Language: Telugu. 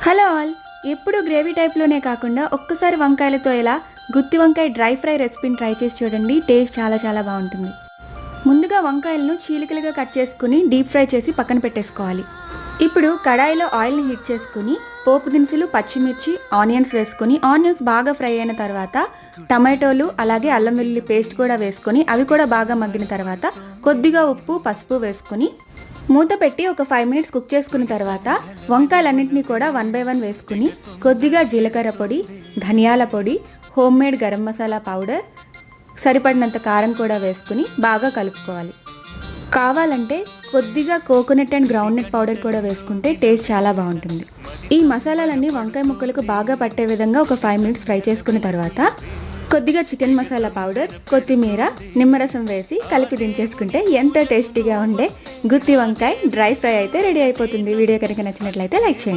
Hello all. ఎప్పుడు గ్రేవీ టైప్లోనే కాకుండా ఒక్కసారి వంకాయలతో ఇలా గుత్తి వంకాయ డ్రై ఫ్రై రెసిపీని ట్రై చేసి చూడండి. టేస్ట్ చాలా చాలా బాగుంటుంది. ముందుగా వంకాయలను చీలికలుగా కట్ చేసుకుని డీప్ ఫ్రై చేసి పక్కన పెట్టేసుకోవాలి. ఇప్పుడు కడాయిలో ఆయిల్ని హీట్ చేసుకుని పోపు దినుసులు, పచ్చిమిర్చి, ఆనియన్స్ వేసుకుని ఆనియన్స్ బాగా ఫ్రై అయిన తర్వాత టమాటోలు అలాగే అల్లం వెల్లుల్లి పేస్ట్ కూడా వేసుకొని అవి కూడా బాగా మగ్గిన తర్వాత కొద్దిగా ఉప్పు, పసుపు వేసుకుని మూత పెట్టి ఒక 5 మినిట్స్ కుక్ చేసుకున్న తర్వాత వంకాయలన్నింటినీ కూడా 1 బై 1 వేసుకుని కొద్దిగా జీలకర్ర పొడి, ధనియాల పొడి, home made garam masala powder, సరిపడినంత కారం కూడా వేసుకుని బాగా కలుపుకోవాలి. కావాలంటే కొద్దిగా కోకోనట్ అండ్ గ్రౌండ్నట్ పౌడర్ కూడా వేసుకుంటే టేస్ట్ చాలా బాగుంటుంది. ఈ మసాలాలన్నీ వంకాయ ముక్కలకు బాగా పట్టే విధంగా ఒక 5 మినిట్స్ ఫ్రై చేసుకున్న తర్వాత కొద్దిగా చికెన్ మసాలా పౌడర్, కొత్తిమీర, నిమ్మరసం వేసి కలిపి దించేసుకుంటే ఎంతో టేస్టీగా ఉండే గుత్తి వంకాయ డ్రై ఫ్రై అయితే రెడీ అయిపోతుంది. వీడియో కనుక నచ్చినట్లయితే లైక్ చేయండి.